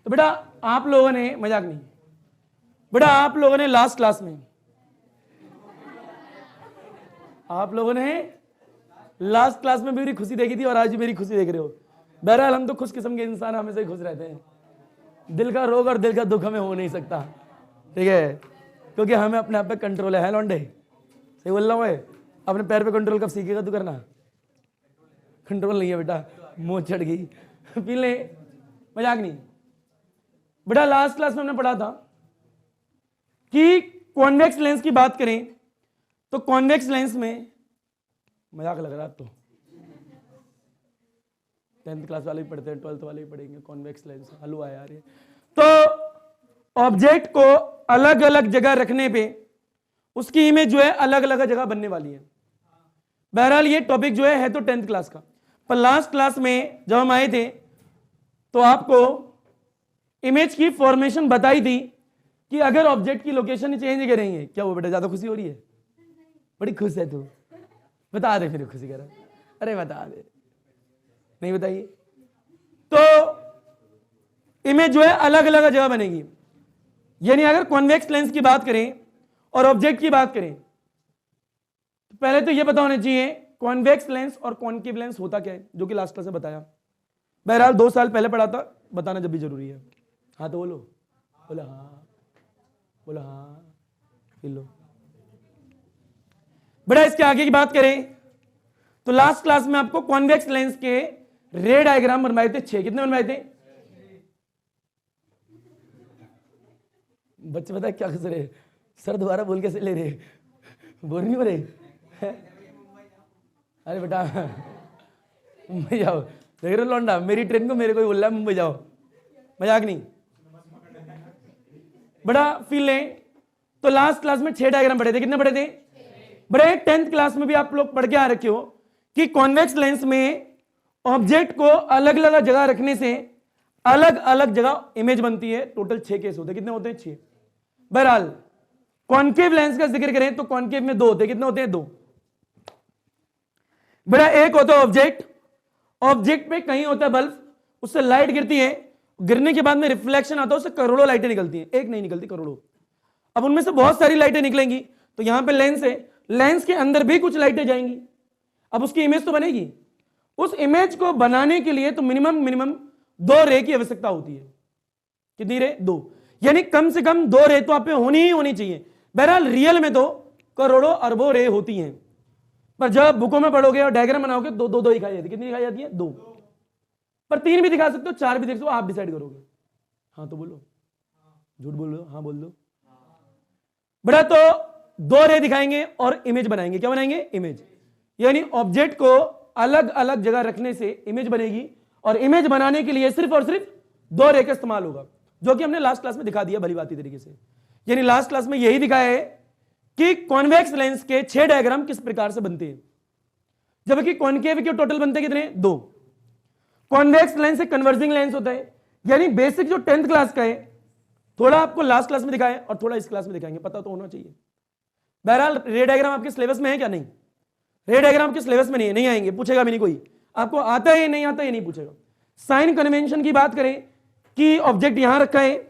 तो बेटा आप लोगों ने, मजाक नहीं, बेटा आप लोगों ने लास्ट क्लास में, आप लोगों ने लास्ट क्लास में मेरी खुशी देखी थी और आज भी मेरी खुशी देख रहे हो। बहरहाल हम तो खुश किस्म के इंसान हमेशा ही खुश रहते हैं। दिल का रोग और दिल का दुख हमें हो नहीं सकता, ठीक है, क्योंकि हमें अपने आप पे कंट्रोल है लौंडे। सही बोल रहा हूँ? अपने पैर पे कंट्रोल कब सीखेगा तू करना? कंट्रोल नहीं है बेटा, मुंह चढ़ गई पी ले, मजाक नहीं। बेटा लास्ट क्लास में हमने पढ़ा था कि कॉन्वेक्स लेंस की बात करें तो कॉन्वेक्स लेंस में, मजाक लग रहा है तो 10th क्लास वाले भी पढ़ते हैं, 12th वाले भी पढ़ेंगे कॉन्वेक्स लेंस, हलवा यार ये। तो ऑब्जेक्ट को अलग अलग जगह रखने पे उसकी इमेज जो है अलग अलग जगह बनने वाली है। बहरहाल ये टॉपिक जो है तो 10th क्लास का, पर लास्ट क्लास में जब हम आए थे तो आपको इमेज की फॉर्मेशन बताई थी कि अगर ऑब्जेक्ट की लोकेशन चेंज करेंगे, क्या वो बेटा ज्यादा खुशी हो रही है? बड़ी खुश है तू, बता दे फिर खुशी कर, अरे बता दे, नहीं बताइए। तो इमेज जो है अलग अलग जगह बनेगी। यानी अगर कॉन्वेक्स लेंस की बात करें और ऑब्जेक्ट की बात करें तो पहले तो यह पता होना चाहिए कॉन्वेक्स लेंस और कॉन्केव लेंस होता क्या है, जो कि लास्ट क्लास में बताया। बहरहाल 2 साल पहले पढ़ा था, बताना जब भी जरूरी है। हाँ तो बोलो, बोला हाँ, बोला हाँ, लो बेटा। इसके आगे की बात करें तो लास्ट क्लास में आपको कॉन्वेक्स लेंस के रे डायग्राम बनवाए थे 6। कितने बनवाए थे? बच्चे पता है क्या कर रहे? सर दोबारा बोल कैसे ले रहे? बोल नहीं हो रहे? अरे बेटा मुंबई जाओ, देख रहे लौंडा, मेरी ट्रेन को मेरे को ही बोल रहा है मुंबई जाओ, मजाक नहीं। बड़ा फील लें तो लास्ट क्लास में 6 डायग्राम पढ़े थे। कितने पढ़े थे? बड़े 10th क्लास में भी आप लोग पढ़ के आ रखे हो कि कॉन्वेक्स लेंस में ऑब्जेक्ट को अलग अलग जगह रखने से अलग अलग जगह इमेज बनती है। टोटल 6 केस होते हैं। कितने होते हैं? 6। बहरहाल कॉन्केव लेंस का जिक्र करें तो कॉन्केव में 2 होते हैं। कितने होते हैं? 2। बड़ा एक होता है ऑब्जेक्ट, ऑब्जेक्ट पे कहीं होता है बल्ब, उससे लाइट गिरती है, गिरने के बाद में रिफ्लेक्शन आता है, उससे करोड़ों लाइटें निकलती हैं। एक नहीं निकलती, करोड़ों। अब उनमें से बहुत सारी लाइटें निकलेंगी तो यहां पे लेंस है, लेंस के अंदर भी कुछ लाइटें जाएंगी। अब उसकी इमेज तो बनेगी। उस इमेज को बनाने के लिए तो मिनिमम 2 रे की आवश्यकता होती है। कितनी रे? 2। यानी कम से कम 2 रे तो आप पे होनी ही होनी चाहिए। बहरहाल रियल में तो करोड़ों अरबों रे होती हैं, पर जब बुकों में पढ़ोगे और डायग्राम बनाओगे तो 2 दिखाई जाती है। कितनी दिखाई जाती है? 2। पर 3 भी दिखा सकते हो, 4 भी देख सकते हो, आप डिसाइड करोगे। हाँ तो बोलो, झूठ बोल दो, हाँ बोल दो। बड़ा तो 2 रे दिखाएंगे और इमेज बनाएंगे। क्या बनाएंगे? इमेज। यानी ऑब्जेक्ट को अलग अलग जगह रखने से इमेज बनेगी, और इमेज बनाने के लिए सिर्फ और सिर्फ 2 रे का इस्तेमाल होगा, जो कि हमने लास्ट क्लास में दिखा दिया भली बाती तरीके से। यानी लास्ट क्लास में यही दिखाया है कि कॉन्वेक्स लेंस के 6 डायग्राम किस प्रकार से बनते हैं, जबकि कॉन्केव के टोटल बनते कितने? 2। कॉन्वेक्स लेंस एक कन्वर्जिंग लेंस होता है। यानी बेसिक जो 10th क्लास का है, थोड़ा आपको लास्ट क्लास में दिखाया और थोड़ा इस क्लास में दिखाएंगे, पता तो होना चाहिए। बहरहाल रे डायग्राम आपके सिलेबस में है क्या? नहीं, रे डायग्राम के सिलेबस में नहीं है, नहीं आएंगे, पूछेगा भी नहीं कोई। आपको आता है नहीं आता, ये नहीं पूछेगा। साइन कन्वेंशन की बात करें कि ऑब्जेक्ट यहां रखा है,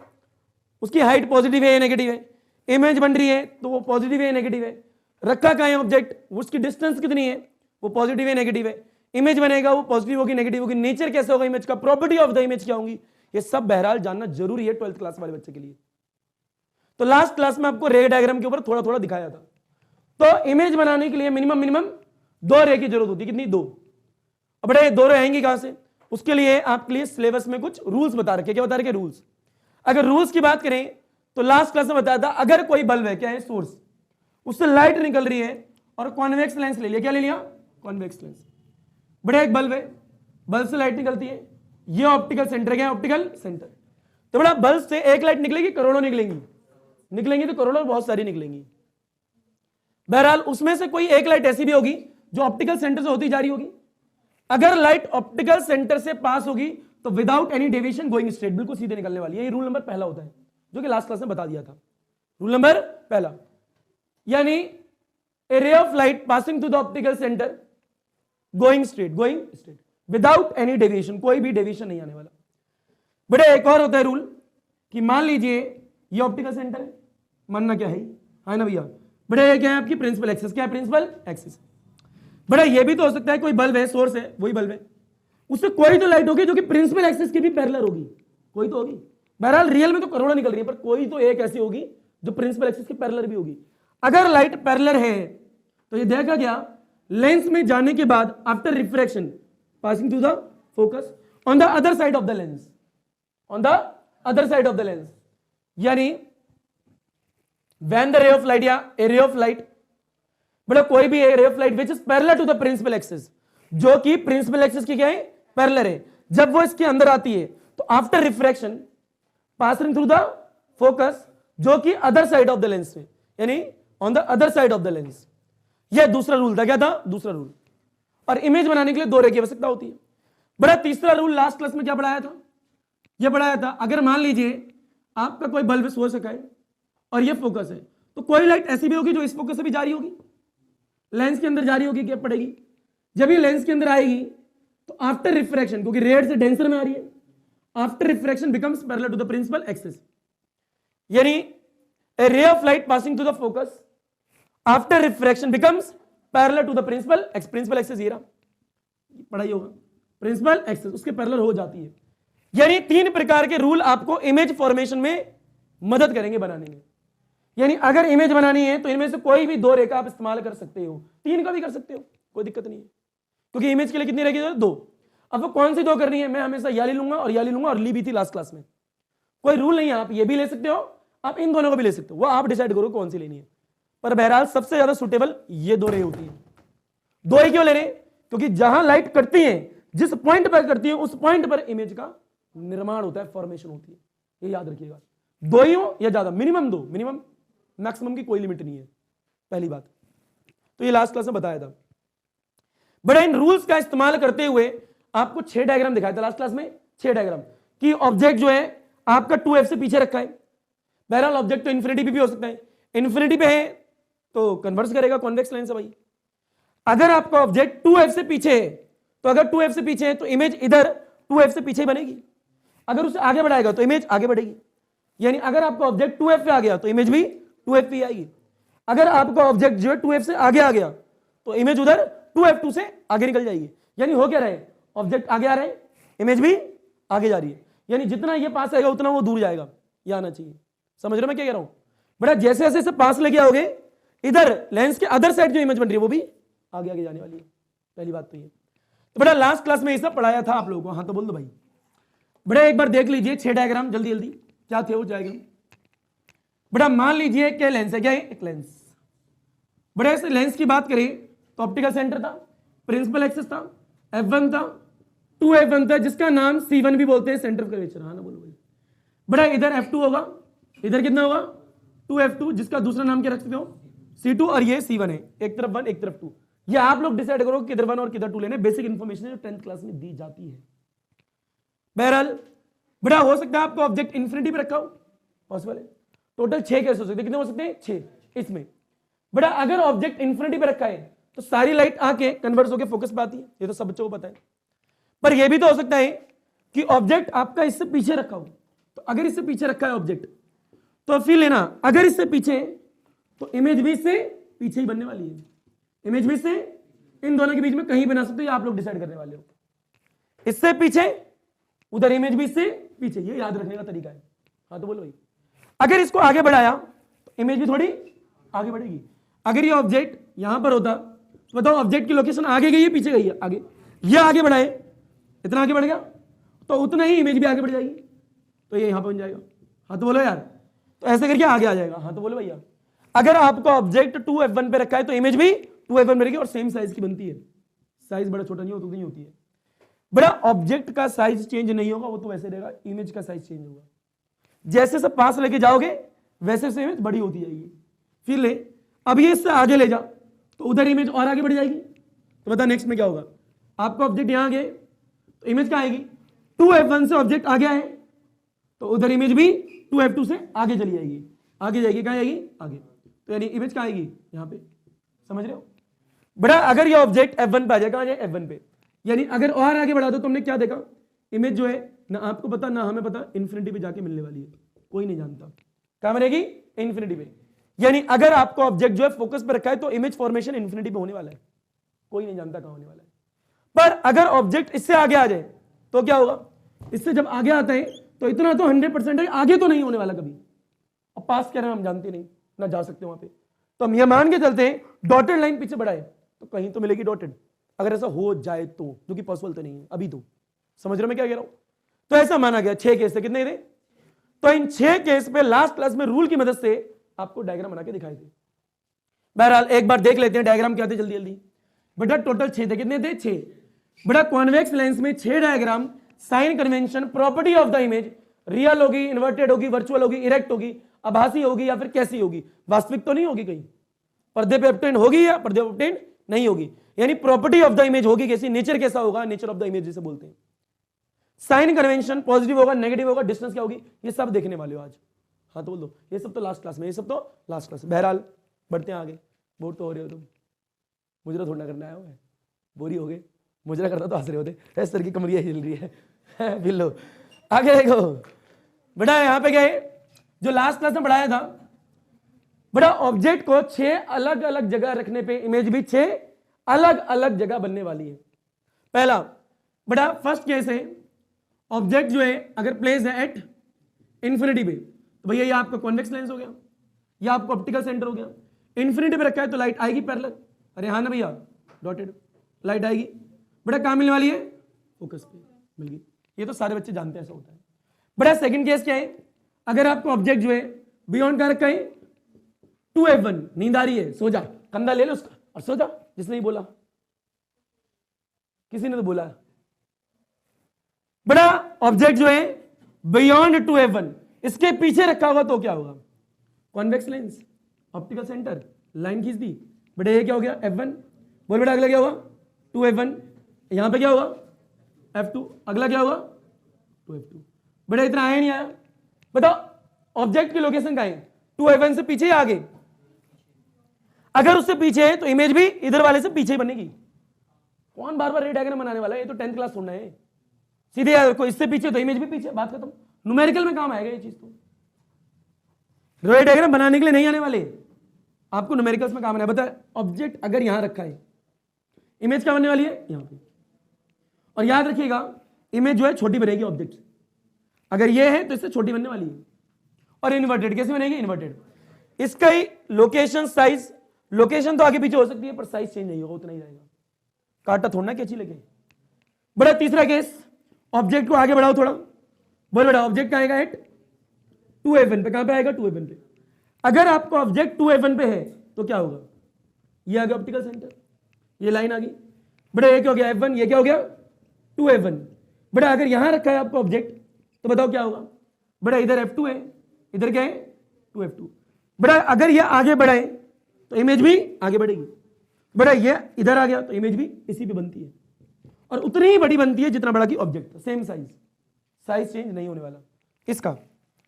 उसकी हाइट पॉजिटिव है या नेगेटिव है, इमेज बन रही है तो वो पॉजिटिव है या नेगेटिव है, रखा कहां है ऑब्जेक्ट, उसकी डिस्टेंस कितनी है, वो पॉजिटिव है नेगेटिव है, इमेज बनेगा वो पॉजिटिव होगी नेगेटिव होगी, नेचर कैसे होगा इमेज का, प्रॉपर्टी ऑफ द इमेज क्या होंगी, ये सब बहरहाल जानना जरूरी है 12th क्लास वाले बच्चे के लिए। तो लास्ट क्लास में आपको रे डायग्राम के ऊपर थोड़ा थोड़ा दिखाया था। तो इमेज बनाने के लिए मिनिमम 2 रे की जरूरत होती है। कितनी? 2। अब बड़े 2 रे आएंगी कहां से? उसके लिए आपके लिए सिलेबस में कुछ रूल्स बता रखे। क्या बता रखे? रूल्स। अगर रूल्स की बात करें तो लास्ट क्लास में बताया था, अगर कोई बल्ब है, क्या है? सोर्स, उससे लाइट निकल रही है और कॉन्वेक्स लेंस ले लिया। क्या ले लिया? Convex lens. बड़ा एक बल्ब है, बल्ब से लाइट निकलती है, ये ऑप्टिकल सेंटर। क्या है? Optical centre. तो बड़ा बल्ब से एक लाइट निकलेगी, करोड़ों निकलेंगी, निकलेंगी तो करोड़ों बहुत सारी निकलेंगी। बहरहाल उसमें से कोई एक लाइट ऐसी भी होगी जो ऑप्टिकल सेंटर से होती जा रही होगी। अगर लाइट ऑप्टिकल सेंटर से पास होगी तो without any deviation going straight, बिल्कुल सीधे निकलने वाली है। ये रूल नंबर पहला होता है, जो कि लास्ट क्लास में बता दिया था। रूल नंबर पहला, यानी a ray of light passing through the optical centre going straight without any deviation, कोई भी डेविएशन नहीं आने वाला। बेटा एक और होता है रूल कि मान लीजिए ये ऑप्टिकल सेंटर है, मानना क्या है ना भैया। बेटा ये क्या है आपकी प्रिंसिपल एक्सिस, क्या है प्रिंसिपल एक्सिस। बेटा ये भी तो हो सकता है कोई बल्ब है, सोर्स है, वही बल्ब है, उससे कोई तो लाइट होगी जो कि प्रिंसिपल एक्सिस की भी पैरेलल होगी, कोई तो होगी। बहरहाल रियल में तो करोड़ों निकल रही है, पर कोई तो एक ऐसी होगी जो प्रिंसिपल एक्सिस की पैरेलल भी होगी। अगर लाइट पैरेलल है तो ये देखा गया लेंस में जाने के बाद after refraction passing through the focus on the other side of the lens, on the other side of the lens, यानी when the ray of light या a ray of light, बेटा कोई भी ray of light which is parallel to the principal axis, जो कि principal axis की क्या है पैरेलल है, जब वो इसके अंदर आती है तो after refraction passing through the focus, जो कि other side of the lens में, यानी on the other side of the lens. यह दूसरा रूल था, क्या था दूसरा रूल। और इमेज बनाने के लिए दो रे की आवश्यकता होती है। बड़ा तीसरा रूल लास्ट क्लास में क्या पढ़ाया था, यह पढ़ाया था अगर मान लीजिए आपका कोई बल्ब सोर्स है और ये फोकस है, तो कोई लाइट ऐसी भी होगी जो इस फोकस से भी जारी होगी, लेंस के अंदर जारी होगी, क्या पड़ेगी, जब ये लेंस के अंदर आएगी तो आफ्टर रिफ्रैक्शन, क्योंकि रेड से डेंसर में आ रही है, after refraction becomes parallel to the principal axis, यानी a ray of light passing to the focus after refraction becomes parallel to the principal axis, ये रहा पढ़ाई होगा, प्रिंसिपल एक्सिस उसके पैरेलल हो जाती है। यानी तीन प्रकार के रूल आपको इमेज फॉर्मेशन में मदद करेंगे बनाने में। यानी अगर इमेज बनानी है तो इनमें से कोई भी दो रेखा आप इस्तेमाल कर सकते हो, तीन का भी कर सकते हो, कोई दिक्कत नहीं है, क्योंकि इमेज के लिए कितनी रहेगी, दो। अब वो कौन सी दो करनी है, मैं हमेशा या ले लूंगा और या ले लूंगा और ली भी थी लास्ट क्लास में, कोई रूल नहीं है, आप ये भी ले सकते हो, आप इन दोनों को भी ले सकते हो, वो आप डिसाइड करो कौन सी लेनी है। पर बहरहाल सबसे ज्यादा सुटेबल ये दो रे होती है। दो ही क्यों ले रहे, क्योंकि जहां लाइट करती है, जिस पॉइंट पर करती है, उस पॉइंट पर इमेज का निर्माण होता है, फॉर्मेशन होती है, ये याद रखिएगा। दो ही हो या ज्यादा, मिनिमम दो, मिनिमम, मैक्सिमम की कोई लिमिट नहीं है, पहली बात। तो ये लास्ट क्लास में बताया था। बड़ा इन रूल्स का इस्तेमाल करते हुए आपको 6 डायग्राम दिखाया था लास्ट क्लास में, 6 डायग्राम कि ऑब्जेक्ट जो है आपका 2f से पीछे रखा है। बहरहाल ऑब्जेक्ट तो इन्फिनिटी पे भी हो सकता है, इन्फिनिटी पे है तो कन्वर्स करेगा कॉन्वेक्स लेंस से भाई। अगर आपका ऑब्जेक्ट 2f से पीछे है, तो अगर 2f से पीछे है तो इमेज इधर 2f से पीछे बनेगी, अगर उसे आगे बढ़ाएगा तो इमेज आगे बढ़ेगी। यानी अगर आपका ऑब्जेक्ट 2f पे आ गया तो इमेज भी 2f पे आएगी। अगर आपका ऑब्जेक्ट जो है 2f से आगे आ गया तो इमेज उधर 2f2 से आगे निकल जाएगी। यानी हो क्या रहा है, ऑब्जेक्ट आगे आ रहा है, इमेज भी आगे जा रही है, यानी जितना ये पास आएगा उतना वो दूर जाएगा, ये आना चाहिए। समझ रहे हो मैं क्या कह रहा हूं, बड़ा जैसे जैसे पास लेके आओगे, इधर लेंस के अदर साइड जो इमेज बन रही है वो भी आगे आगे जाने वाली है, पहली बात तो ये। तो बड़ा लास्ट क्लास में ये सब पढ़ाया था आप लोगों को, हाँ तो बोल दो भाई। बड़ा एक बार देख लीजिए 6 डायग्राम जल्दी जल्दी, क्या थे वो डायग्राम। बड़ा मान लीजिए क्या लेंस है, क्या है एक लेंस। बड़ा इस लेंस की बात करें तो ऑप्टिकल सेंटर था, प्रिंसिपल एक्सिस था, F1 था, 2F1 था, जिसका नाम C1 भी बोलते हैं, सेंटर ऑफ कर्वेचर, हाँ ना बोलो भाई। बड़ा इधर F2 होगा, इधर कितना होगा 2F2, जिसका दूसरा नाम क्या रख सकते हो C2, और ये C1 है, एक तरफ 1 एक तरफ 2। ये आप लोग डिसाइड करो किधर 1 और किधर 2 लेने, बेसिक इंफॉर्मेशन जो 10th क्लास में दी जाती है। बहरहाल बड़ा हो सकता है आपको ऑब्जेक्ट इन्फिनिटी पे रखा हो, पॉसिबल है। टोटल 6 केस हो सकते हैं, कितने हो सकते हैं 6 इसमें। बड़ा अगर ऑब्जेक्ट इन्फिनिटी पे रखा है तो सारी लाइट आके कन्वर्स होकर फोकस पे आती है, ये तो सब बच्चों को पता है। पर यह भी तो हो सकता है कि ऑब्जेक्ट आपका इससे पीछे रखा हो, तो अगर इससे पीछे रखा है ऑब्जेक्ट तो फिर लेना, अगर इससे पीछे तो इमेज भी इससे पीछे ही बनने वाली है, इमेज भी इससे, इन दोनों के बीच में कहीं बना सकते हो, आप लोग डिसाइड करने वाले हो। इससे पीछे उधर इमेज भी इससे पीछे, ये याद रखने का तरीका है, हाँ तो बोलो भाई। अगर इसको आगे बढ़ाया तो इमेज भी थोड़ी आगे बढ़ेगी। अगर ये ऑब्जेक्ट यहां पर होता तो बताओ ऑब्जेक्ट की लोकेशन आगे गई है पीछे गई है, आगे, ये आगे बढ़ाए इतना आगे बढ़ गया तो उतना ही इमेज भी आगे बढ़ जाएगी, तो ये यहां पर बन जाएगा, हाँ तो बोलो यार। तो ऐसे करके आगे आ जाएगा, हाँ तो बोलो भैया। अगर आपका ऑब्जेक्ट 2F1 पे रखा है तो इमेज भी 2F1 बनेगी और सेम साइज की बनती है, साइज बड़ा छोटा नहीं होता, नहीं होती है। बड़ा ऑब्जेक्ट का साइज चेंज नहीं होगा, वो तो वैसे रहेगा, इमेज का साइज चेंज होगा। जैसे सब पास लेके जाओगे वैसे से इमेज बड़ी होती जाएगी। फिर ले, अब ये इससे आगे ले जा तो उधर इमेज और आगे बढ़ जाएगी। तो बता नेक्स्ट में क्या होगा, आपका ऑब्जेक्ट यहां गए तो इमेज क्या आएगी, 2F1 से ऑब्जेक्ट आ गया है तो उधर इमेज भी 2F2 से आगे चली जाएगी, आगे जाएगी, कहां जाएगी आगे, तो यानी इमेज कहां आएगी यहां पे, समझ रहे हो। बड़ा अगर ये ऑब्जेक्ट F1 पे आ जाए, कहां जाए F1 पे, यानी अगर और आगे बढ़ा दो, तुमने क्या देखा, इमेज जो है ना आपको पता ना हमें पता, इन्फिनिटी पे जाके मिलने वाली है, कोई नहीं जानता कहां मिलेगी, इन्फिनिटी पे। यानी अगर आपको ऑब्जेक्ट जो है फोकस पे रखा है तो इमेज फॉर्मेशन इन्फिनिटी पे होने वाला है, कोई नहीं जानता कहां होने वाला है। पर अगर ऑब्जेक्ट इससे आगे आ जाए तो क्या होगा, इससे जब आगे आता है तो इतना तो 100% है, आगे तो नहीं होने वाला कभी। अब पास कह रहे हैं हम जानते नहीं ना जा सकते वहां पे, तो हम ये मान के चलते हैं डॉटेड लाइन पीछे बढ़ाए तो कहीं तो मिलेगी डॉटेड, अगर ऐसा हो जाए तो, जो कि पॉसिबल तो नहीं है अभी। तो समझ रहे मैं क्या कह रहा हूं। तो ऐसा माना गया 6 केस थे, कितने थे, तो इन 6 केस पे लास्ट क्लास में रूल की मदद से आपको डायग्राम बना के दिखाए थे। बहरहाल एक बार देख लेते हैं डायग्राम क्या थे जल्दी जल्दी। बेटा टोटल 6 थे, कितने थे, 6। बेटा कॉन्वेक्स लेंस में 6 diagram, sign convention, property of the image, real होगी, इन्वर्टेड होगी, वर्चुअल होगी, इरेक्ट होगी, आभासी होगी या फिर कैसी होगी, वास्तविक तो नहीं होगी, कहीं पर्दे पे ऑब्टेन होगी या पर्दे पे ऑब्टेन नहीं होगी, यानी प्रॉपर्टी ऑफ द इमेज होगी कैसी, नेचर कैसा होगा, नेचर ऑफ द इमेज जिसे बोलते हैं। साइन कन्वेंशन पॉजिटिव होगा, नेगेटिव होगा, डिस्टेंस क्या होगी, ये सब देखने वाले हो आज। हाँ तो बोल दो, ये सब तो लास्ट क्लास में, ये सब तो लास्ट क्लास में। बहरहाल बढ़ते हैं आगे, बोर तो हो रहे हो तुम, मुजरा थोड़ा करना आया है, बोरी हो गए, मुजरा करता तो हंस रहे होते, इस तरह की कमरिया हिल रही है बिल्लो। आगे देखो बेटा, यहाँ पे गए जो लास्ट क्लास में पढ़ाया था, बड़ा ऑब्जेक्ट को 6 अलग अलग जगह रखने पे इमेज भी 6 अलग अलग जगह बनने वाली है। पहला बड़ा फर्स्ट केस है, ऑब्जेक्ट जो है अगर प्लेस है एट इन्फिनिटी पे, तो भैया ये आपका कॉन्वेक्स लेंस हो गया, ये आपका ऑप्टिकल सेंटर हो गया, इन्फिनिटी पे रखा है तो लाइट आएगी पैरेलल, अरे हाँ ना भैया डॉटेड लाइट आएगी। बड़ा कहां मिलने वाली है, फोकस पे मिल गई, ये तो सारे बच्चे जानते हैं ऐसा होता है। बड़ा सेकंड केस क्या है, अगर आपको ऑब्जेक्ट जो है बियॉन्ड का रखा है 2F1, नींद आ रही है सो जा, कंधा ले लो उसका और सो जा, जिसने ही बोला, किसी ने तो बोला। बड़ा ऑब्जेक्ट जो है बियॉन्ड 2F1, इसके पीछे रखा होगा तो क्या होगा, convex lens, optical centre, line खींच दी, बेटा ये क्या हो गया F1, बोल बेटा अगला क्या होगा 2F1, यहां पे क्या होगा F2, अगला क्या होगा 2F2। बेटा इतना आया नहीं आया, बताओ ऑब्जेक्ट की लोकेशन कहां है, 2F1 से पीछे या आगे, अगर उससे पीछे है तो इमेज भी इधर वाले से पीछे बनेगी। कौन बार बार रे डायग्राम बनाने वाला है, ये तो 10th क्लास सुनना है, सीधे कोई इससे पीछे तो इमेज भी पीछे, बात खत्म। न्यूमेरिकल में काम आएगा ये चीज, तो रे डायग्राम बनाने के लिए नहीं आने वाले, आपको न्यूमेरिकल्स में काम आना है। बता ऑब्जेक्ट अगर यहां रखा है, इमेज क्या बनने वाली है यहां पे, और याद रखिएगा इमेज जो है छोटी बनेगी ऑब्जेक्ट, अगर ये है तो इससे छोटी बनने वाली है। और इन्वर्टेड कैसे बनेगी, इन्वर्टेड, इसका ही लोकेशन साइज, लोकेशन तो आगे पीछे हो सकती है पर साइज चेंज नहीं होगा, उतना ही रहेगा, काटा थोड़ा ना कैची लगे। बड़ा तीसरा केस, ऑब्जेक्ट को आगे बढ़ाओ थोड़ा, बोल बेटा ऑब्जेक्ट कहां आएगा एट 2F1 पे, कहां पे आएगा 2F1 पे, अगर आपको ऑब्जेक्ट 2F1 पे है तो क्या होगा, ये आ गया ऑप्टिकल सेंटर, ये लाइन आ गई, बेटा ये क्या हो गया F1, ये क्या हो गया 2F1। बेटा अगर यहां रखा है आपको ऑब्जेक्ट तो बताओ क्या होगा, बेटा इधर F2 है, इधर क्या है 2F2। बेटा अगर ये आगे बढ़े तो इमेज भी आगे बढ़ेगी, बेटा ये इधर आ गया तो इमेज भी इसी पे बनती है, और उतनी ही बड़ी बनती है जितना बड़ा की object, same size, size change नहीं होने वाला इसका,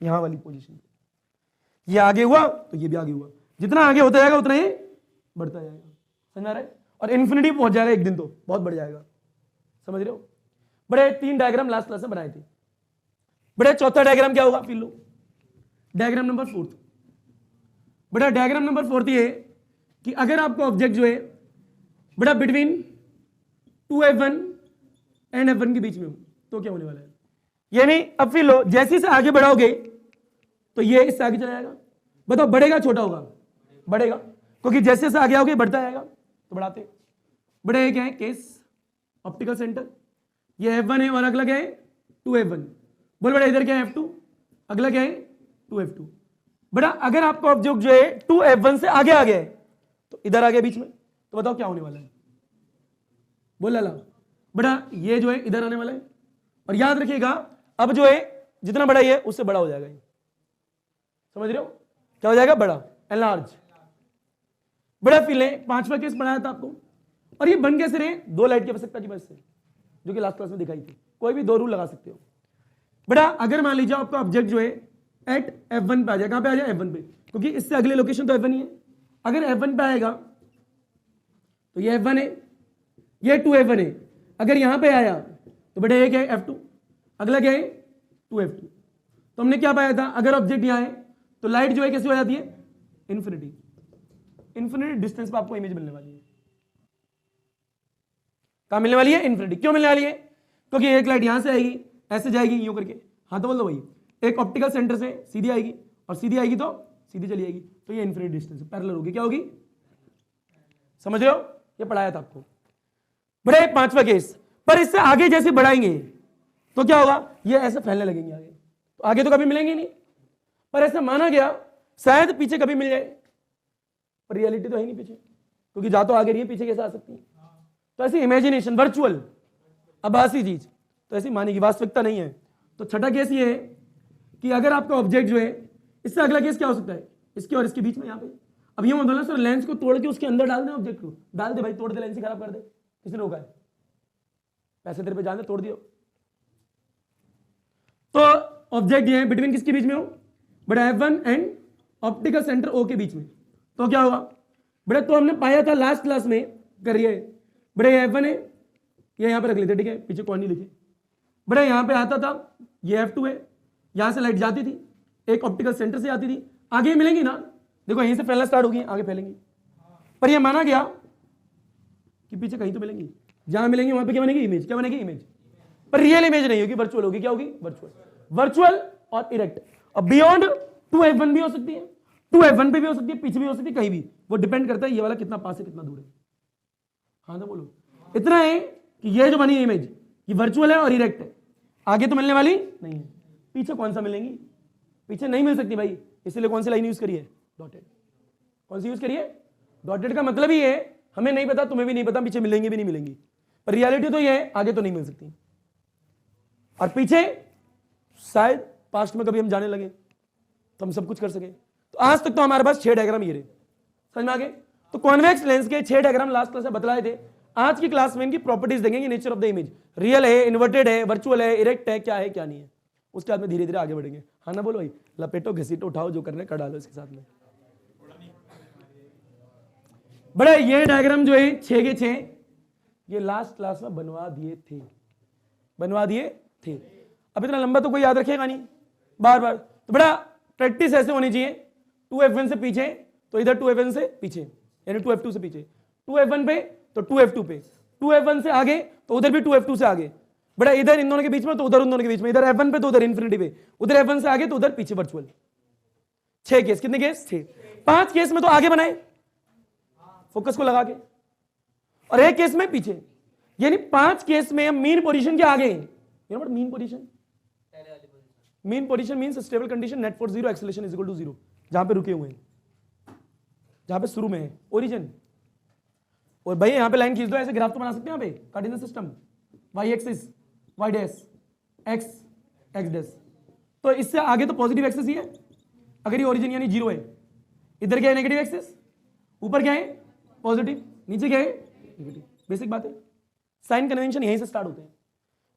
यहां वाली पोजीशन, ये आगे हुआ तो ये भी आगे हुआ, जितना आगे होता जाएगा उतना ही बढ़ता जाएगा, समझ आ रहा है, और इन्फिनिटी पहुंच जाएगा एक दिन तो बहुत बढ़ जाएगा, समझ रहे हो। बड़े 3 डायग्राम लास्ट क्लास में बनाए थे, बड़े चौथा डायग्राम क्या होगा फिर लो, डायग्राम नंबर 4। बेटा डायग्राम नंबर 4 ये कि अगर आपको ऑब्जेक्ट जो है बेटा बिटवीन 2F1 एंड F1 के बीच में हो तो क्या होने वाला है, यानी अब फिर लो जैसे से आगे बढ़ाओगे तो ये इससे आगे चला जाएगा, बताओ बढ़ेगा छोटा होगा, बढ़ेगा, क्योंकि जैसे से आगे आओगे बढ़ता जाएगा, तो बढ़ाते। बड़ा ये क्या है केस, ऑप्टिकल सेंटर, ये F1 है और अगला क्या है 2F1, बोल बेटा इधर क्या है F2, अगला क्या है 2F2। बेटा अगर आपका ऑब्जेक्ट जो है 2F1 से आगे आ गया है तो इधर आ गया बीच में, तो बताओ क्या होने वाला है, बोल लाला, बेटा ये जो है इधर आने वाला है, और याद रखिएगा अब जो है जितना बड़ा ये है उससे बड़ा हो जाएगा, ये समझ रहे हो क्या हो जाएगा, बड़ा एनलार्ज। बड़ा फिले 5वां केस पढ़ाया था आपको, और ये बन कैसे रहे, 2 लाइट की आवश्यकता की वजह से, जो कि लास्ट क्लास में दिखाई थी, कोई भी 2 रूल लगा सकते हो। बेटा अगर मान लीजिए आपका ऑब्जेक्ट जो है एट F1 पे आ जाए, कहां पे आ जाए F1 पे, क्योंकि इससे अगले लोकेशन तो F1 ही है, अगर F1 पे आएगा तो ये F1 है, ये 2F1 है, अगर यहां पे आया तो बेटा ये क्या है F2, अगला क्या है 2f2। तो हमने क्या पाया था, अगर ऑब्जेक्ट यहां है तो लाइट जो है कैसे हो जाती है, इन्फिनिटी। इन्फिनिटी डिस्टेंस पर आपको इमेज मिलने वाली है। कहां मिलने वाली है, इन्फिनिटी। क्यों मिलने वाली है, क्योंकि एक लाइट यहां से आएगी, ऐसे जाएगी यूं करके, हाँ तो बोल दो भाई, एक ऑप्टिकल सेंटर से सीधी आएगी और सीधी आएगी तो सीधी चली आएगी, तो ये इन्फिनिटी डिस्टेंस पैरेलल होगी, क्या होगी, समझ रहे हो, ये पढ़ाया था आपको। बड़े पांचवा केस, पर इससे आगे जैसे बढ़ाएंगे तो क्या होगा, ये ऐसे फैलने लगेंगे आगे, तो आगे तो कभी मिलेंगे नहीं, पर ऐसा माना गया शायद पीछे कभी मिल जाए, पर रियलिटी तो है नहीं पीछे, क्योंकि जा तो आगे रही है, पीछे कैसे आ सकती है। तो ऐसी इमेजिनेशन, वर्चुअल, आभासी चीज, तो ऐसी मानेगी, वास्तविकता नहीं है। तो छठा केस ये है कि अगर आपका ऑब्जेक्ट जो है, इससे अगला केस क्या हो सकता है, इसके और इसके बीच में, यहाँ पे अब ये मत बोलना सर लेंस को तोड़ के उसके अंदर डाल दे, ऑब्जेक्ट को डाल दे भाई, तोड़ दे, लेंस ही खराब कर दे, किसने रोका है, पैसे तेरे पे जान दे, तोड़ दियो। तो ऑब्जेक्ट ये है बिटवीन किसके बीच में हो, बड़ा F1 and optical centre O के बीच में, तो क्या होगा बड़े, तो हमने पाया था लास्ट क्लास में, करिए बड़े F1 है, ये यहां पे रख लेते, ठीक है, पीछे कौन नहीं लिखे, बड़े यहां पे आता था, ये F2 है, यहां से लाइट जाती थी, एक ऑप्टिकल सेंटर से आती थी, आगे मिलेंगी ना, देखो यहीं से फैलना स्टार्ट होगी, आगे फैलेंगी, पर ये माना गया कि पीछे कहीं तो मिलेंगी, जहां मिलेंगी वहां पे क्या बनेगी, इमेज, क्या बनेगी, इमेज, पर रियल इमेज नहीं होगी, वर्चुअल होगी, क्या होगी, वर्चुअल, वर्चुअल और इरेक्ट। अब बियॉन्ड 2f1 भी हो सकती है, 2f1 पे भी हो सकती है, पीछे भी हो सकती है, कहीं भी, वो डिपेंड करता है ये वाला कितना पास है कितना दूर है। हाँ तो बोलो, इतना है कि ये जो बनी इमेज ये वर्चुअल है और इरेक्ट है, आगे तो मिलने वाली नहीं है, पीछे कौन सा मिलेंगी, पीछे नहीं मिल सकती भाई, इसलिए कौन सी लाइन यूज करिए, डॉटेड। कौन सी यूज करिए, डॉटेड। का मतलब ही है हमें नहीं पता, तुम्हें भी नहीं पता, पीछे मिलेंगे भी नहीं मिलेंगी, पर रियलिटी तो ये है आगे तो नहीं मिल सकती, और पीछे शायद पास्ट में कभी हम जाने लगे तो हम सब कुछ कर सके। तो आज तक तो हमारे पास 6 डायग्राम ये रहे, समझ में आ गए। तो कॉन्वेक्स लेंस के 6 डायग्राम लास्ट क्लास में बतलाए थे। आज की क्लास में इनकी प्रॉपर्टीज देखेंगे, nature of the image, real है, इन्वर्टेड है, वर्चुअल है, इरेक्ट है, क्या है क्या नहीं है, उसके बाद में धीरे धीरे आगे बढ़ेंगे। हाँ ना बोलो भाई, लपेटो घसीटो उठाओ, जो करने कर डालो इसके साथ में। बड़े ये डायग्राम जो है 6 के 6 ये लास्ट क्लास में बनवा दिए थे। अब इतना लंबा तो कोई याद रखेगा नहीं बार बार, तो बड़ा प्रैक्टिस ऐसे होनी चाहिए, 2f1 से पीछे तो इधर 2f1 से पीछे, यानी 2f2 से पीछे, 2f1 पे तो 2f2 पे, 2f1 से आगे तो उधर भी 2f2 से आगे, बड़ा इधर इन दोनों के बीच में तो उधर उन दोनों के बीच में, इधर f1 पे तो उधर इन्फिनिटी पे, उधर f1 से आगे तो उधर पीछे वर्चुअल। 6 केस, कितने केस, 6। 5 केस में तो आगे बनाए फोकस को लगा के, और 1 केस में पीछे, यानी 5 केस में हम मीन पोजीशन के आगे, mean position, mean position means stable condition, net force 0, acceleration is equal to 0, जहां पे रुके हुए हैं, जहां पे शुरू में है ओरिजिन। और भाई यहां पे लाइन खींच दो, ऐसे ग्राफ तो बना सकते हैं यहां पे, cardinal system, y axis y dash, x x dash, तो इससे आगे तो पॉजिटिव एक्सिस ही है, अगर ये ओरिजिन यानी 0 है, इधर क्या है नेगेटिव एक्सिस, ऊपर क्या है पॉजिटिव, नीचे क्या है नेगेटिव, बेसिक बात है। साइन कन्वेंशन यहीं से स्टार्ट होते हैं।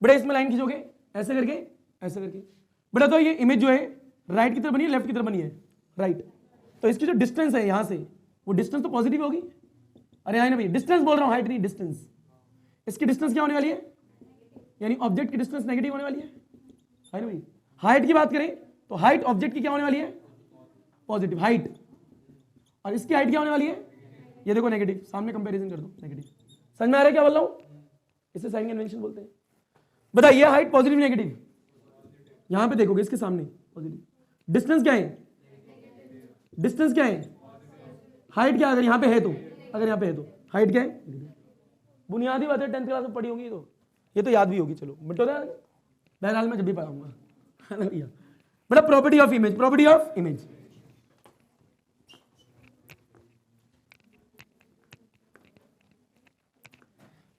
बड़े इसमें लाइन खींचोगे ऐसे करके, ऐसे करके, बड़ा तो ये इमेज जो है राइट की तरफ बनी है, लेफ्ट की तरफ बनी है, राइट, तो इसकी जो डिस्टेंस है यहां से, वो डिस्टेंस तो पॉजिटिव होगी, अरे यहाँ ना भैया डिस्टेंस बोल रहा हूँ, हाइट नहीं डिस्टेंस, इसकी डिस्टेंस क्या होने वाली है, यानी ऑब्जेक्ट की डिस्टेंस नेगेटिव होने वाली है ना भाई। हाइट की बात करें तो हाइट ऑब्जेक्ट की क्या होने वाली है, पॉजिटिव हाइट, और इसकी हाइट क्या होने वाली है, ये देखो नेगेटिव, सामने कंपैरिजन कर दो नेगेटिव, समझ में आ रहा है क्या बोल रहा हूँ, इसे साइन कन्वेंशन बोलते हैं। बताइए हाइट पॉजिटिव नेगेटिव, यहां पे देखोगे इसके सामने पॉजिटिव, डिस्टेंस क्या है, डिस्टेंस क्या है, हाइट क्या, अगर यहां पे है तो, अगर यहां पे है तो हाइट क्या है, बुनियादी बात है 10th क्लास में पढ़ी होगी, तो ये तो याद भी होगी, चलो मिटो ना, बहरहाल मैं जब भी पढ़ाऊंगा भैया। बड़ा property of image, property of image,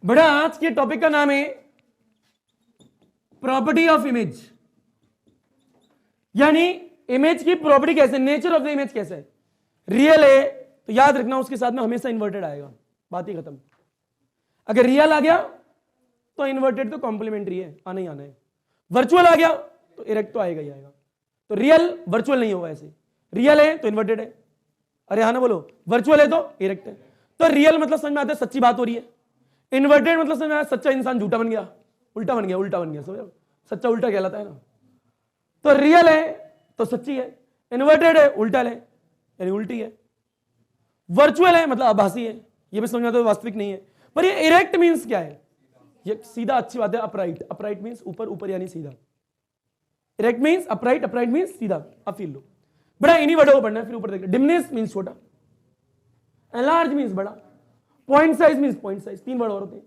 बड़ा आज के टॉपिक का नाम है प्रॉपर्टी ऑफ इमेज, यानी इमेज की प्रॉपर्टी कैसे, नेचर ऑफ द इमेज कैसे है। रियल है तो याद रखना उसके साथ में हमेशा इन्वर्टेड आएगा, बात ही खत्म। अगर रियल आ गया तो इन्वर्टेड तो कॉम्प्लीमेंट्री है, आना ही आना है। वर्चुअल आ गया तो इरेक्ट तो आएगा ही आएगा, तो रियल वर्चुअल नहीं होगा, ऐसे रियल है तो इन्वर्टेड है, अरे हाँ ना बोलो, वर्चुअल है तो इरेक्ट है। तो रियल मतलब समझ में आता है सच्ची बात हो रही है, इन्वर्टेड मतलब समझ में आया सच्चा इंसान झूठा बन गया, उल्टा बन गया, उल्टा बन गया, समझ। सच्चा उल्टा कहलाता है ना। तो रियल है तो सच्ची है, इन्वर्टेड है उल्टा है यानी उल्टी है, वर्चुअल है मतलब आभासी है, ये भी समझ में आता है वास्तविक नहीं है। पर ये इरेक्ट मींस क्या है? ये सीधा, अच्छी बात है। अपराइट, अपराइट मींस ऊपर, ऊपर यानी सीधा। Erect means upright, upright means सीधा। अब फील लो, बड़ा इन्हीं वर्डों को पढ़ना है, फिर ऊपर देखना। डिमनेस मींस छोटा, एनलार्ज मींस बड़ा, point size means point size, 3 word और होते हैं।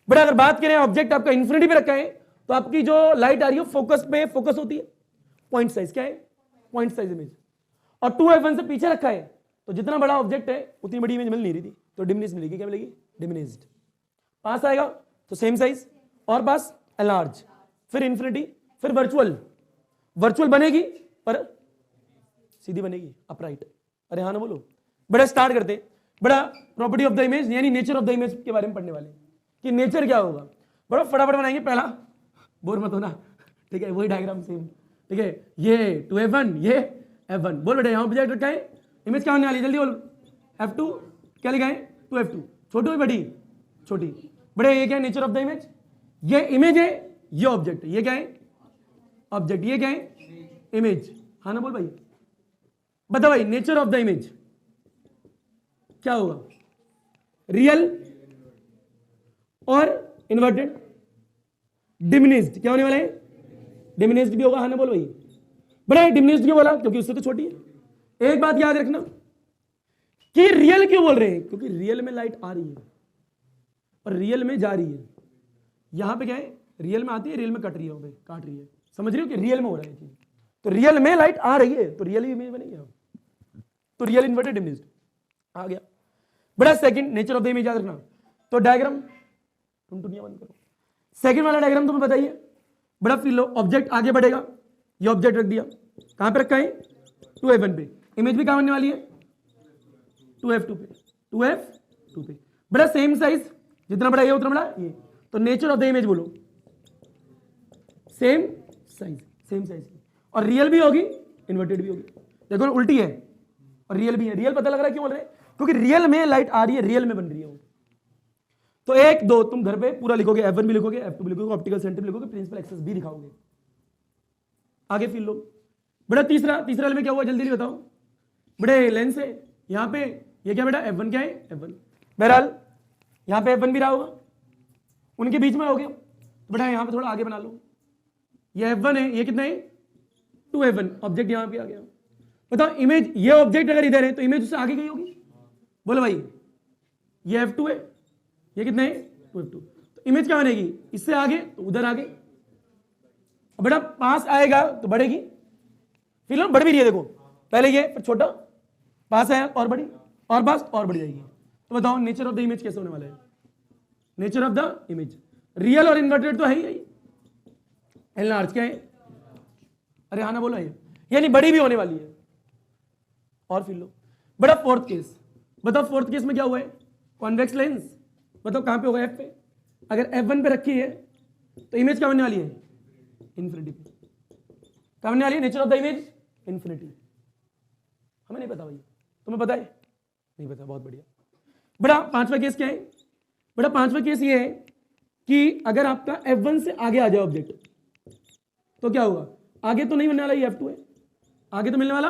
बड़ा अगर बात करें ऑब्जेक्ट आपका इन्फिनिटी पे रखा है तो आपकी जो लाइट आ रही है फोकस पे फोकस होती है। पॉइंट साइज क्या है? Point size image. और 2f1 से पीछे रखा है तो जितना बड़ा ऑब्जेक्ट है उतनी बड़ी इमेज मिल नहीं रही थी, तो डिमनेस मिलेगी। क्या मिलेगी? डिमिनिस्ड। पास आएगा तो सेम साइज, और पास एनलार्ज, फिर इन्फिनिटी, फिर वर्चुअल। वर्चुअल बनेगी पर सीधी बनेगी, अपराइट। अरे हाँ ना बोलो। बड़ा स्टार्ट करते, बड़ा प्रॉपर्टी ऑफ द इमेज यानी नेचर ऑफ द इमेज के बारे में पढ़ने वाले कि नेचर क्या होगा। बड़ा फटाफट बनाएंगे। पहला, बोर मत होना, ठीक है, वही डायग्राम सेम, ठीक है। ये 2f1, ये f1। बोल बेटा, यहाँ ऑब्जेक्ट रखा है, इमेज क्या होने वाली है? जल्दी बोल। f2 क्या लिखा है? 2f2। छोटी हुई बड़ी? छोटी। बड़े ये क्या है? Nature of the image. ये इमेज है, ये ऑब्जेक्ट है। ये क्या है? ऑब्जेक्ट। ये क्या है? इमेज। हाँ ना बोल भाई, बता भाई। नेचर ऑफ द इमेज क्या होगा? रियल और इन्वर्टेड। डिमिनिस्ड क्या होने वाला है? डिमिनिस्ड भी होगा। हाँ ना बोल भाई। बड़ा डिमिनिस्ड क्यों बोला? क्योंकि उससे तो छोटी है। एक बात याद रखना कि रियल क्यों बोल रहे हैं? क्योंकि रियल में लाइट आ रही है और रियल में जा रही है। यहां पे क्या है? रियल में आती है, रियल में कट रही है, काट रही है। समझ रहे हो कि रियल में हो रहा है चीज। तो रियल में लाइट आ रही है तो रियल इमेज बनेगी। तो रियल इन्वर्टेड डिमिनिस्ड आ गया। बड़ा second, nature of the image याद रखना। तो डायग्राम तुम दुनिया बंद करो। सेकंड वाला डायग्राम तुम्हें बताइए। बड़ा फील लो, ऑब्जेक्ट आगे बढ़ेगा, ये ऑब्जेक्ट रख दिया, कहां पे रखा है? 2f1 पे। इमेज भी कहां बनने वाली है? 2f2 पे। 2f2 पे। बड़ा सेम साइज, जितना बड़ा ये उतना बड़ा ये। तो नेचर ऑफ द इमेज बोलो सेम साइज, सेम साइज की। और रियल भी होगी, इन्वर्टेड भी होगी। देखो उल्टी है और रियल भी है। रियल पता लग रहा है क्यों बोल रहे हैं? क्योंकि रियल में लाइट आ रही है, रियल में बन रही है वो। तो 1 2 तुम घर पे पूरा लिखोगे, f1 भी लिखोगे, f2 भी लिखोगे, ऑप्टिकल सेंटर भी लिखोगे, प्रिंसिपल एक्सेस भी दिखाओगे। आगे फील लो। बड़ा तीसरा वाले में क्या हुआ? जल्दी बताओ। बड़े लेंस है यहां पे, ये क्या बेटा? f1 क्या है? f1। बहरहाल यहां पे f1 भी रहा होगा, उनके बीच में हो गया। बेटा यहां पे थोड़ा आगे बना लो। ये f1 है, ये कितना है? 2f1। ऑब्जेक्ट यहां पे आ गया। बताओ इमेज, ये ऑब्जेक्ट अगर इधर है तो इमेज उससे आगे गई होगी। बोलो भाई, ये f2 है, ये कितना है? 2f2। तो इमेज क्या बनेगी? इससे आगे तो उधर आगे। बेटा पास आएगा तो बढ़ेगी। फिल्म बढ़ भी रही है, देखो पहले ये फिर छोटा, पास आया और बड़ी, और पास और बढ़ जाएगी। तो बताओ नेचर ऑफ द इमेज कैसे होने वाला है? Nature of the image real और इन्वर्टेड तो है ही। एनलार्ज क्या है? अरे हाँ ना बोलो ये, यानी बड़ी भी होने वाली है। और फिर लो बड़ा फोर्थ केस। बताओ फोर्थ केस में क्या हुआ है? Convex lens. बताओ कहां पे होगा? f पे। अगर f1 पे रखी है तो इमेज क्या बनने वाली है? इन्फिनिटी पे। क्या बनने वाली है? Nature of the image infinity. हमें नहीं पता भाई, तुम्हें पता है? नहीं पता, बहुत बढ़िया। बड़ा पांचवा केस क्या है? बड़ा पांचवा केस ये है कि अगर आपका f1 से आगे आ जाए ऑब्जेक्ट तो क्या होगा? आगे तो नहीं बनने वाला, ये f2 है, आगे तो मिलने वाला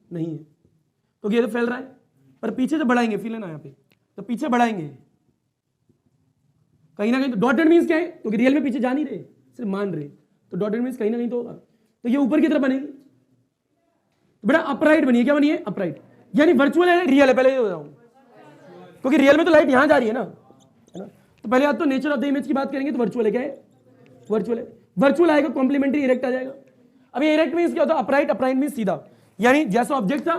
नहीं है क्योंकि ये तो फैल रहा है। पर पीछे जब बढ़ाएंगे, फील है ना यहाँ पे, तो पीछे बढ़ाएंगे कहीं ना कहीं। तो डॉटेड मींस क्या है? क्योंकि रियल में पीछे जा नहीं रहे, सिर्फ मान रहे, तो डॉटेड मींस कहीं ना कहीं तो होगा। तो ये ऊपर की तरफ बनेगी। तो बड़ा अपराइट बनी है। क्या बनी है? अपराइट। यानी वर्चुअल है, रियल है, पहले ये बताऊं, क्योंकि रियल में तो लाइट यहां जा रही है ना। तो पहले आप तो नेचर ऑफ द इमेज की बात करेंगे तो वर्चुअल है। क्या है? वर्चुअल है। वर्चुअल आएगा, कॉम्प्लीमेंट्री इरेक्ट आ जाएगा। अब ये इरेक्ट मींस क्या होता है? अपराइट। अपराइट मींस सीधा, यानी जैसा ऑब्जेक्ट था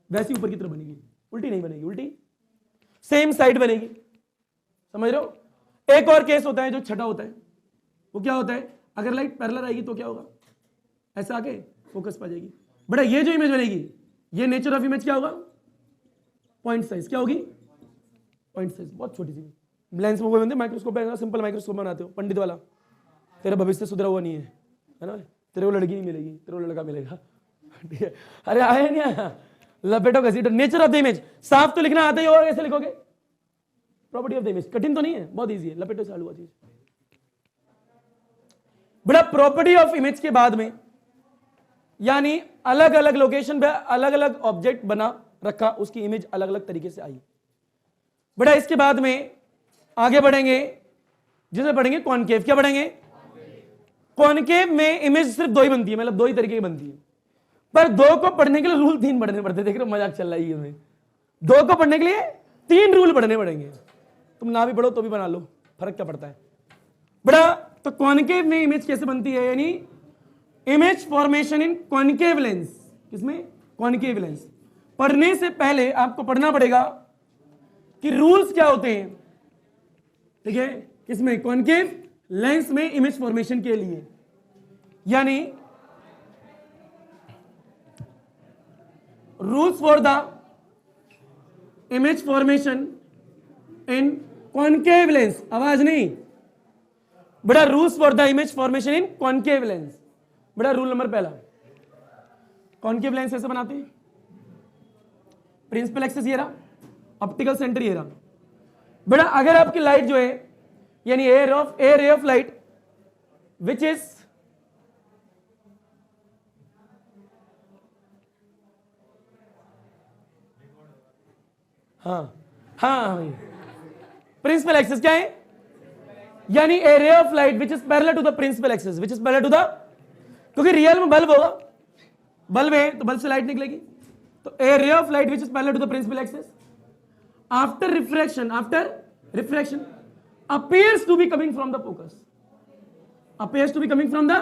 वैसी ऊपर की तरफ बनेगी, उल्टी नहीं बनेगी। उल्टी सेम साइड बनेगी। समझ रहे हो? एक और केस होता है जो छठा होता है, वो क्या होता है? अगर लाइट पैरेलल आएगी तो क्या होगा? ऐसा आके फोकस पा जाएगी। बड़ा ये जो इमेज बनेगी, ये नेचर ऑफ इमेज क्या होगा? Point size. क्या होगी? पॉइंट साइज, बहुत छोटी सी। लेंस में कोई बनते माइक्रोस्कोप है, सिंपल माइक्रोस्कोप बनाते हो, पंडित वाला। तेरा भविष्य सुधरा हुआ नहीं है ना? तेरे को लड़की नहीं मिलेगी, तेरे को लड़का मिलेगा। ठीक है? अरे आया नहीं आया? लपेटो घसीटो। नेचर ऑफ द इमेज साफ तो लिखना आता ही होगा, कैसे लिखोगे? प्रॉपर्टी ऑफ द इमेज कठिन तो नहीं है, बहुत इजी है। लपेटो से हुआ चीज। बड़ा प्रॉपर्टी ऑफ इमेज के बाद में, यानी अलग अलग लोकेशन पे अलग अलग ऑब्जेक्ट बना रखा, उसकी इमेज अलग अलग तरीके से आई। बड़ा इसके बाद में आगे बढ़ेंगे, जिसे पढ़ेंगे कॉनकेव। क्या पढ़ेंगे? कॉनकेव में इमेज सिर्फ दो ही बनती है, मतलब दो ही तरीके की बनती है, पर दो को पढ़ने के लिए रूल तीन पढ़ने पड़ते। देख रहे हो मजाक चल रहा है हमें, दो को पढ़ने के लिए तीन रूल पढ़ने पड़ेंगे। तुम ना भी पढ़ो तो भी बना लो, फर्क क्या पड़ता है। बड़ा तो कॉनकेव में इमेज कैसे बनती है, यानी image formation in concave lens. किसमें? Concave lens. पढ़ने से पहले आपको पढ़ना पड़ेगा कि रूल्स क्या होते हैं, ठीक है, किसमें? कॉनकेव लेंस में इमेज फॉर्मेशन के लिए। यानी rules for the image formation in concave lens. आवाज नहीं, बड़ा rules for the image formation in concave lens. बड़ा रूल नंबर पहला, कॉनकेव लेंस ऐसे बनाते हैं, प्रिंसिपल एक्सिस ये रहा, ऑप्टिकल सेंटर ये रहा। बड़ा अगर आपकी लाइट जो है, यानी a ray of light which is principal axis क्या है? यानी a ray of light which is parallel to the principal axis, which is parallel to the, क्योंकि रियल में बल्ब होगा, बल्ब है तो बल्ब से लाइट निकलेगी, तो a ray of light which is parallel to the principal axis after refraction appears to be coming from the focus, appears to be coming from the,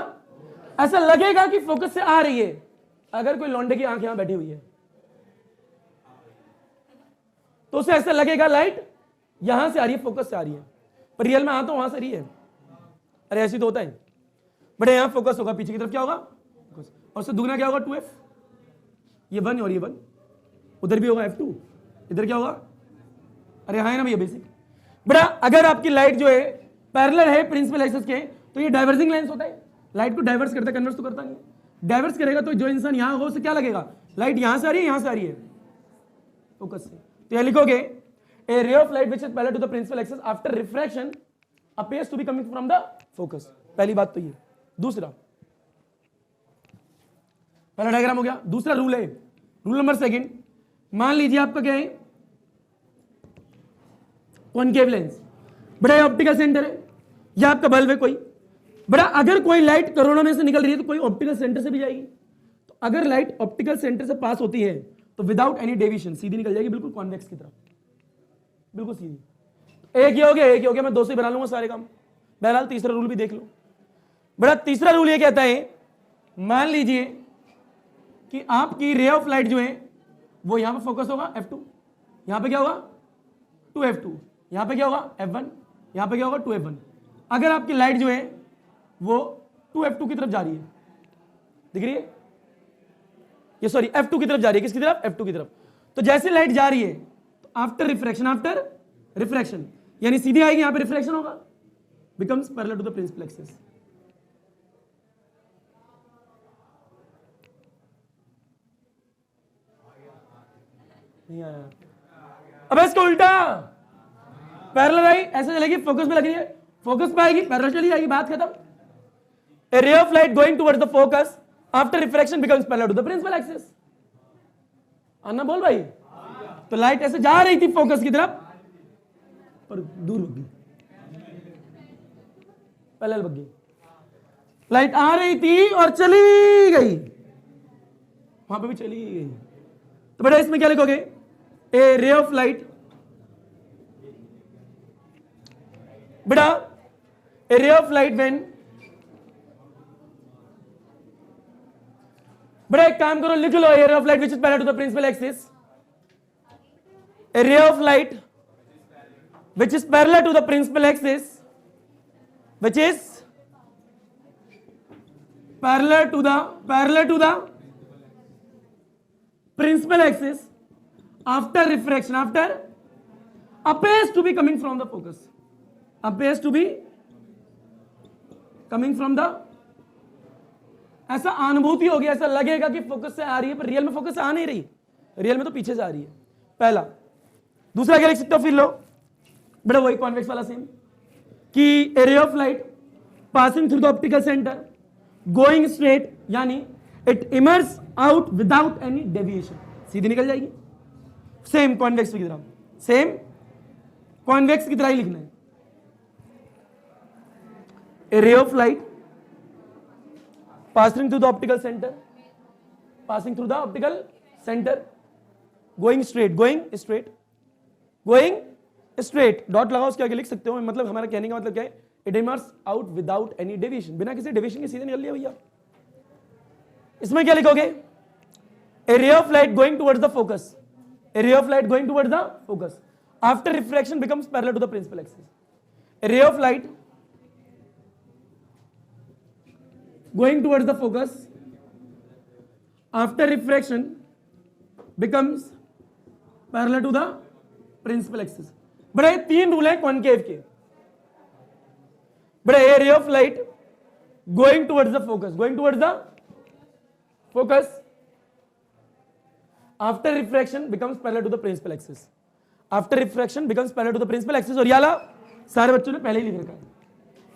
ऐसा लगेगा कि फोकस से आ रही है। अगर कोई लौंडे की आंख यहां बैठी हुई है तो उसे ऐसा लगेगा लाइट यहां से आ रही है, फोकस से आ रही है, पर रियल में तो वहां से रही है। अरे ऐसी तो होता है, बड़े यहां फोकस होगा, पीछे की तरफ क्या होगा? और उससे दुगना क्या होगा? 2f, ये 1 और ये 1, उधर भी होगा f2, इधर क्या होगा? अरे हाँ है ना भैया बेसिक। बड़ा अगर आपकी लाइट जो है पैरेलल है प्रिंसिपल एक्सिस के, तो ये डाइवर्जिंग लेंस होता है, लाइट को डाइवर्स करता है, कन्वर्स तो करता नहीं। डाइवर्स करेगा तो जो इंसान यहां होगा उसे क्या लगेगा? लाइट यहां से आ रही है, यहां से आ रही है, फोकस से। तो यह लिखोगे a ray of light which is parallel to the principal axis after refraction appears to be coming from the focus. पहली बात तो ये। दूसरा, पहला डायग्राम हो गया। दूसरा रूल है, रूल नंबर सेकंड, मान लीजिए आपका क्या है? Concave lens. बड़ा ऑप्टिकल सेंटर है, या आपका बल्ब है कोई। बड़ा अगर कोई लाइट कोरोना में से निकल रही है तो कोई ऑप्टिकल सेंटर से भी जाएगी। तो अगर लाइट ऑप्टिकल सेंटर से पास होती है तो विदाउट एनी डेविएशन सीधी निकल जाएगी, बिल्कुल कॉन्वेक्स की तरफ, बिल्कुल सीधी। एक ये हो गया, मैं दो से बना लूंगा सारे काम। बहरहाल तीसरा रूल भी देख लो। बड़ा तीसरा रूल ये कहता है, मान लीजिए कि आपकी रे ऑफ लाइट जो है वो यहां पे फोकस होगा f2, यहां पे क्या होगा? 2f2, यहां पे क्या होगा? f1, यहां पे क्या होगा? 2f1। अगर आपकी लाइट जो है वो 2f2 की तरफ जा रही है, दिख रही है ये, सॉरी f2 की तरफ जा रही है। किसकी तरफ? f2 की तरफ। तो जैसे लाइट जा रही है तो आफ्टर रिफ्रैक्शन यानी सीधी आएगी, यहां पे रिफ्रैक्शन होगा, becomes parallel to the principal axis. नहीं आया, अब इसको उल्टा, पैरेलल आई ऐसे चलेगी, फोकस में लग रही है, फोकस पे आएगी, पैरेलल चली जाएगी, बात खत्म। A ray of light going towards the focus after refraction becomes parallel to the principal axis. Anna बोल भाई। तो लाइट ऐसे जा रही थी फोकस की तरफ, पर दूर भग गई, पैरेलल भग गई। लाइट आ रही थी और चली गई, वहां पे भी चली गई। तो बेटा इसमें क्या लिखोगे? ए रे ऑफ लाइट, बेटा ए रे ऑफ लाइट व्हेन, बेटा एक काम करो लिख लो, a ray of light which is parallel to the principal axis, a ray of light which is parallel to the principal axis, which is parallel to the principal axis after refraction, after appears to be coming from the focus, appears to be coming from the, ऐसा अनुभूति होगी, ऐसा लगेगा कि focus से आ रही है, पर रियल में फोकस से आ नहीं रही, रियल में तो पीछे से आ रही है। पहला। दूसरा क्या लिख सकते हो? फिर लो बेटा वही कॉन्वेक्स वाला सेम, कि a ray of light passing through the optical centre, going straight, यानी it emerges out without any deviation, सीधी निकल जाएगी। सेम कॉन्वेक्स की तरह, सेम कॉन्वेक्स की तरह ही लिखना है। A ray of light passing through the optical centre, passing through the optical centre, going straight, going straight, going straight, dot लगाओ, उसके आगे लिख सकते हो। मतलब हमारा कहने का मतलब क्या है, it emerges out without any deviation, बिना किसी डेविएशन के सीधे निकल लिया भैया। इसमें क्या लिखोगे, a ray of light going towards the focus, a ray of light going towards the focus after refraction becomes parallel to the principal axis. A ray of light going towards the focus after refraction becomes parallel to the principal axis। बड़े तीन rule हैं concave के। बड़े a ray of light going towards the focus, going towards the focus after refraction becomes parallel to the principal axis, after refraction becomes parallel to the principal axis. और याला सारे बच्चों ने पहले ही लिख रखा है,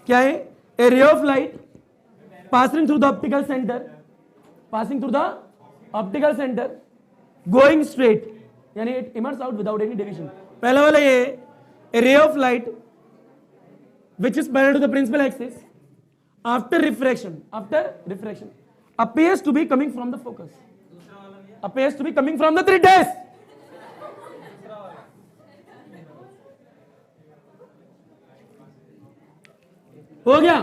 क्या है, a ray of light passing through the optical center, passing through the optical center, going straight, यानी it emerges out without any deviation। पहला वाला ये, a ray of light which is parallel to the principal axis after refraction appears to be coming from the focus, appears to be coming from the 3 days। हो गया,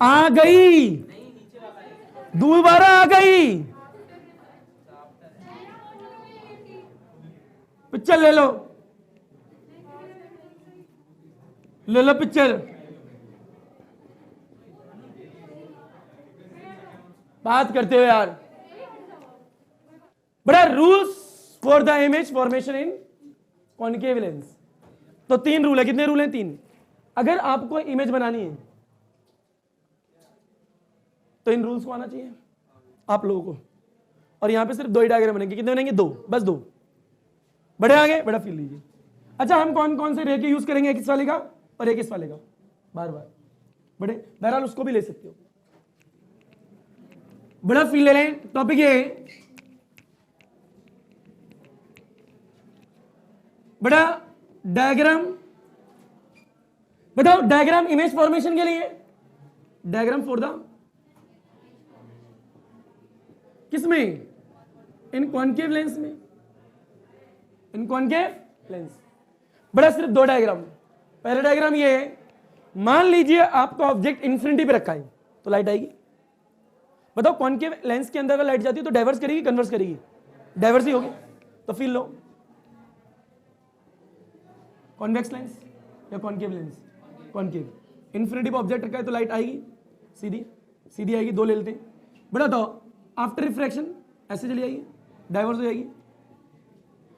आ गई, दोबारा आ गई। Picture ले लो, ले लो पिक्चर। बात करते हो यार। बड़ा rules for the image formation in concave lens. तो 3 रूल है, कितने रूल हैं, 3। अगर आपको इमेज बनानी है तो इन रूल्स को आना चाहिए आप लोगों को। और यहां पे सिर्फ 2 ही डायग्राम बनेंगे, कितने बनेंगे, 2, बस 2। बड़े आगे, बड़ा फील लीजिए। अच्छा, हम कौन कौन से रे के यूज करेंगे, एक इस वाले का और एक इस वाले का, बार बार। बड़े बहरहाल उसको भी ले सकते हो, बड़ा फील ले लें। टॉपिक ये बड़ा डायग्राम बताओ, डायग्राम इमेज फॉर्मेशन के लिए, डायग्राम फॉर द किसमें, इन कॉन्केव लेंस में, इन कॉन्केव लेंस। बड़ा सिर्फ 2 डायग्राम। पहला डायग्राम ये है, मान लीजिए आपका ऑब्जेक्ट इन्फिनिटी पे रखा है तो लाइट आएगी। बताओ कॉन्केव लेंस के अंदर अगर लाइट जाती है तो डाइवर्स करेगी, कन्वर्स करेगी, डाइवर्स ही होगी। तो फील लो, कॉन्वेक्स लेंस या कॉन्केव लेंस, कॉन्केव। इन्फिनिटी पे ऑब्जेक्ट रखा है तो लाइट आएगी, सीधी सीधी आएगी, 2 ले लेते हैं। बड़ा तो आफ्टर रिफ्रैक्शन ऐसे चली आएगी, डाइवर्स हो जाएगी।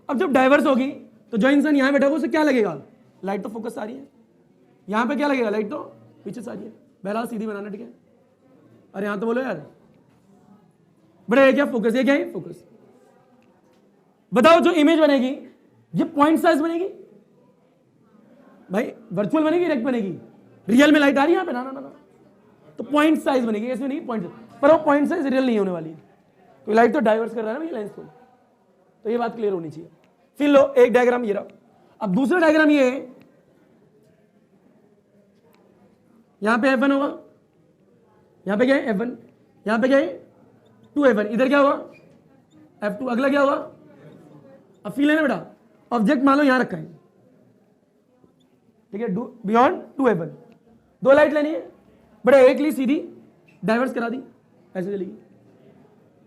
अब जब डाइवर्स होगी तो जो इंसान यहां बैठा होगा उसे क्या लगेगा, लाइट तो फोकस आ रही है, यहां पे क्या लगेगा, लाइट तो पीछे से आ रही है। बहरहाल सीधी बनाना, ठीक है। अरे यहां तो बोलो यार, बड़ा ये क्या फोकस, ये क्या है फोकस। बताओ जो इमेज बनेगी ये पॉइंट साइज बनेगी भाई, वर्चुअल बनेगी, डायरेक्ट बनेगी। रियल में लाइट आ रही है यहां पे, ना ना ना, तो पॉइंट साइज बनेगी, ऐसे नहीं पॉइंट, पर वो पॉइंट साइज रियल नहीं होने वाली है, तो लाइट तो डाइवर्स कर रहा है ना भैया लेंस को। तो ये बात क्लियर होनी चाहिए। फिर लो एक डायग्राम ये रहा। अब दूसरा डायग्राम ये है, यहां पे F1 होगा, यहां पे क्या है F1, यहां पे क्या है 2F1, इधर क्या होगा F2, अगला क्या होगा। अब फील है ना बेटा, ऑब्जेक्ट मान लो यहां रखा है, ठीक है, बियॉन्ड 2F1, 2 लाइट लेनी है। बड़ा एक ली सीधी डाइवर्स करा दी, ऐसे चलेगी।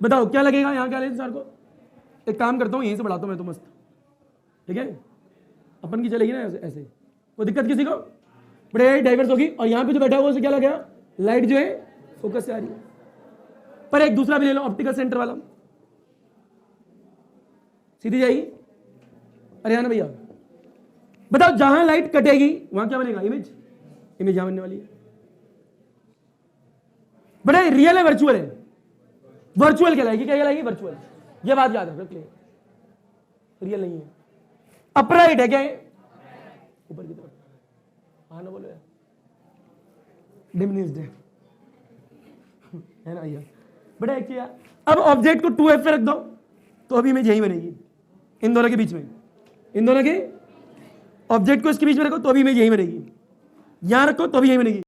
बताओ क्या लगेगा, यहां क्या लेंस सर को। एक काम करता हूं, यहीं से बढ़ाता हूं मैं तो मस्त, ठीक है, अपन की चलेगी ना ऐसे ऐसे, कोई दिक्कत किसी को। बड़े डाइवर्स होगी और यहां पे जो बैठा हुआ उसे क्या लगेगा, लाइट जो है फोकस से आ रही है। पर एक दूसरा भी ले लो, ऑप्टिकल सेंटर वाला, सीधी जाएगी। अरे ना भैया, बताओ जहां लाइट कटेगी वहां क्या बनेगा, इमेज, इमेज यहां बनने वाली है। बड़े रियल है वर्चुअल है, वर्चुअल कहलाएगी, क्या कहलाएगी, वर्चुअल। ये बात याद रखो, क्लियर, रियल नहीं है। अपराइट है क्या है, ऊपर की तरफ, हाँ ना बोलो यार, डिमिनिश्ड है ना यार, बड़ा एक यार। अब ऑब्जेक्ट को 2f पे रख दो तो अभी इमेज यही बनेगी, इन दोनों के बीच में, इन दोनों के ऑब्जेक्ट को इसके बीच में रखो तो अभी इमेज यही बनेगी, यहां रखो तो अभी यही बनेगी।